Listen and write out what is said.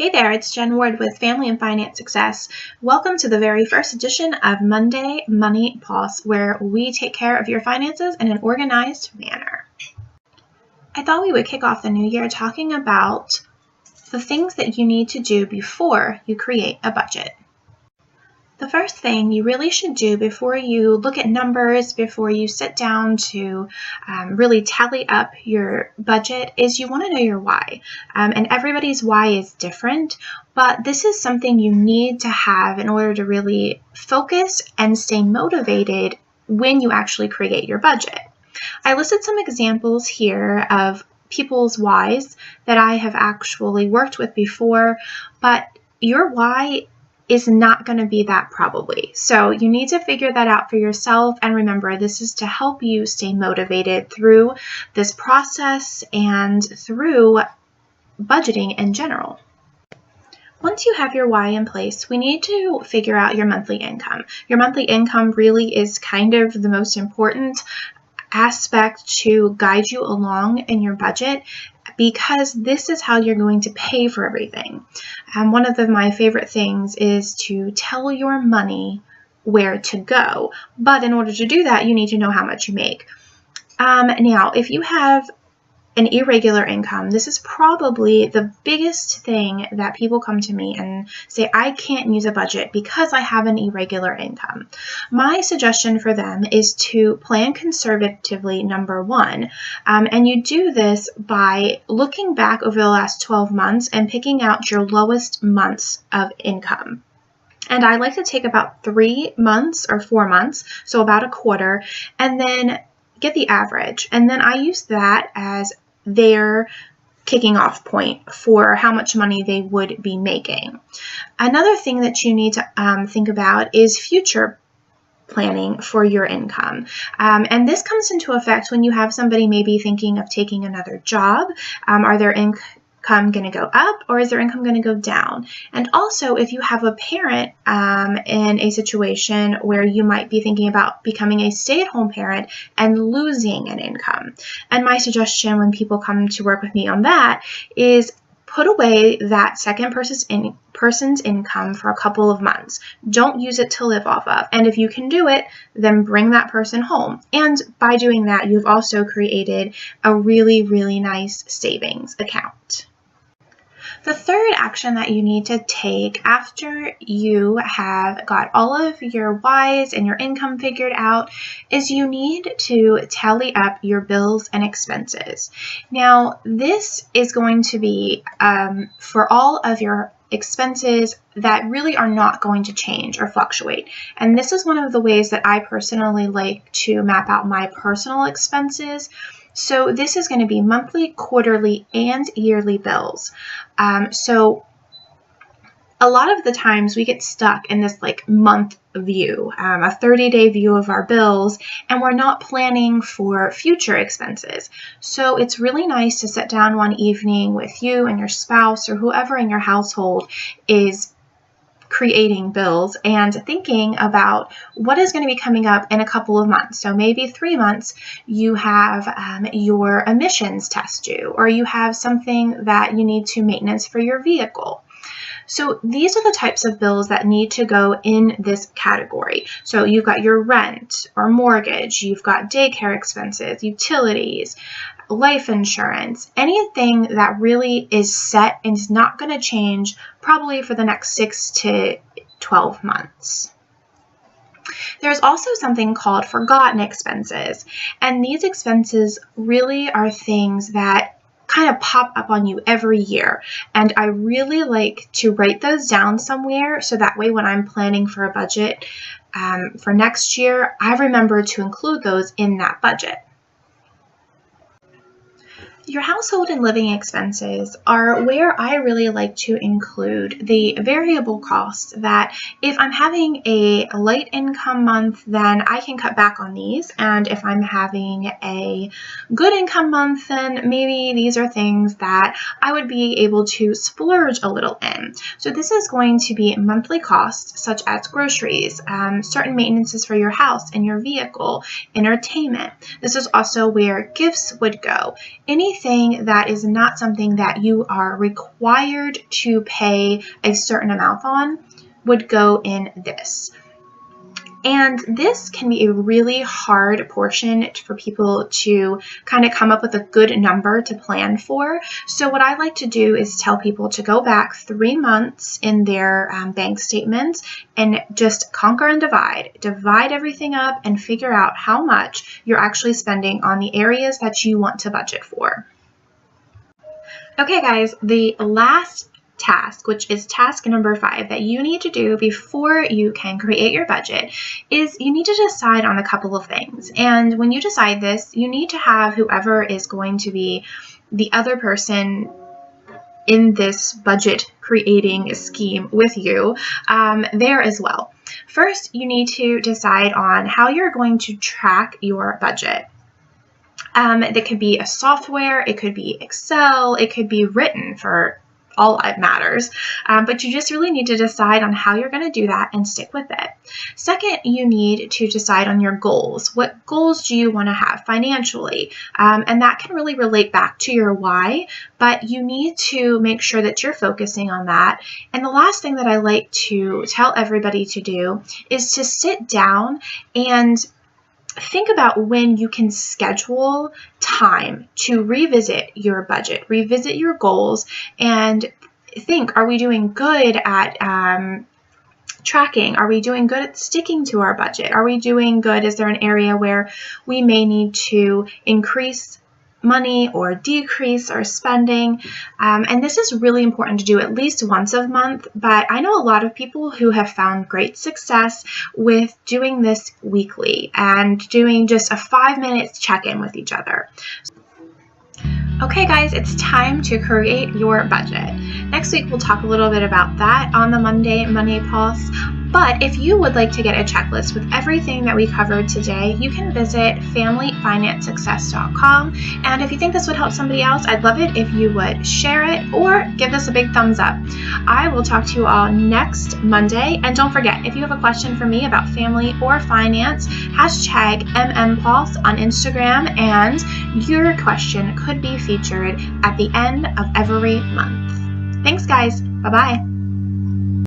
Hey there, it's Jen Ward with Family and Finance Success. Welcome to the very first edition of Monday Money Pulse, where we take care of your finances in an organized manner. I thought we would kick off the new year talking about the things that you need to do before you create a budget. The first thing you really should do before you look at numbers, before you sit down to really tally up your budget, is you want to know your why. And everybody's why is different, but this is something you need to have in order to really focus and stay motivated when you actually create your budget. I listed some examples here of people's whys that I have actually worked with before, but your why is not going to be that probably. So you need to figure that out for yourself. And remember, this is to help you stay motivated through this process and through budgeting in general. Once you have your why in place, we need to figure out your monthly income. Your monthly income really is kind of the most important aspect to guide you along in your budget, because this is how you're going to pay for everything. One of my favorite things is to tell your money where to go. But in order to do that, you need to know how much you make. Now, if you have an irregular income, this is probably the biggest thing that people come to me and say, I can't use a budget because I have an irregular income. My suggestion for them is to plan conservatively, number one. And you do this by looking back over the last 12 months and picking out your lowest months of income. And I like to take about 3 months or 4 months, so about a quarter, and then get the average. And then I use that as their kicking off point for how much money they would be making. Another thing that you need to think about is future planning for your income. And this comes into effect when you have somebody maybe thinking of taking another job. Are their income going to go up, or is their income going to go down? And also, if you have a parent in a situation where you might be thinking about becoming a stay-at-home parent and losing an income. And my suggestion when people come to work with me on that is put away that second person's income for a couple of months. Don't use it to live off of. And if you can do it, then bring that person home. And by doing that, you've also created a really, really nice savings account. The third action that you need to take after you have got all of your whys and your income figured out is you need to tally up your bills and expenses. Now, this is going to be for all of your expenses that really are not going to change or fluctuate. And this is one of the ways that I personally like to map out my personal expenses. So this is going to be monthly, quarterly, and yearly bills. So a lot of the times we get stuck in this month view, a 30-day view of our bills, and we're not planning for future expenses. So it's really nice to sit down one evening with you and your spouse or whoever in your household is creating bills and thinking about what is going to be coming up in a couple of months. So maybe 3 months you have your emissions test due, or you have something that you need to maintenance for your vehicle. So these are the types of bills that need to go in this category. So you've got your rent or mortgage, you've got daycare expenses, utilities, life insurance, anything that really is set and is not going to change probably for the next 6 to 12 months. There's also something called forgotten expenses, and these expenses really are things that kind of pop up on you every year. And I really like to write those down somewhere so that way when I'm planning for a budget for next year, I remember to include those in that budget. Your household and living expenses are where I really like to include the variable costs that if I'm having a light income month, then I can cut back on these. And if I'm having a good income month, then maybe these are things that I would be able to splurge a little in. So this is going to be monthly costs such as groceries, certain maintenances for your house and your vehicle, entertainment. This is also where gifts would go. Anything anything that is not something that you are required to pay a certain amount on would go in this. And this can be a really hard portion for people to kind of come up with a good number to plan for. So what I like to do is tell people to go back 3 months in their bank statements and just conquer and divide. Divide everything up and figure out how much you're actually spending on the areas that you want to budget for. Okay, guys, the last task, which is task number 5 that you need to do before you can create your budget, is you need to decide on a couple of things. And when you decide this, you need to have whoever is going to be the other person in this budget creating scheme with you there as well. First, you need to decide on how you're going to track your budget. That could be a software, it could be Excel, it could be written for all it matters, but you just really need to decide on how you're going to do that and stick with it. Second, you need to decide on your goals. What goals do you want to have financially? And that can really relate back to your why, but you need to make sure that you're focusing on that. And the last thing that I like to tell everybody to do is to sit down and think about when you can schedule time to revisit your budget, revisit your goals, and think, are we doing good at tracking? Are we doing good at sticking to our budget? Are we doing good? Is there an area where we may need to increase money or decrease our spending? And this is really important to do at least once a month, but I know a lot of people who have found great success with doing this weekly and doing just a 5-minute check-in with each other. Okay guys, it's time to create your budget. Next week we'll talk a little bit about that on the Monday Money Pulse. But if you would like to get a checklist with everything that we covered today, you can visit familyfinancesuccess.com. And if you think this would help somebody else, I'd love it if you would share it or give us a big thumbs up. I will talk to you all next Monday. And don't forget, if you have a question for me about family or finance, hashtag MMPulse on Instagram, and your question could be featured at the end of every month. Thanks, guys. Bye-bye.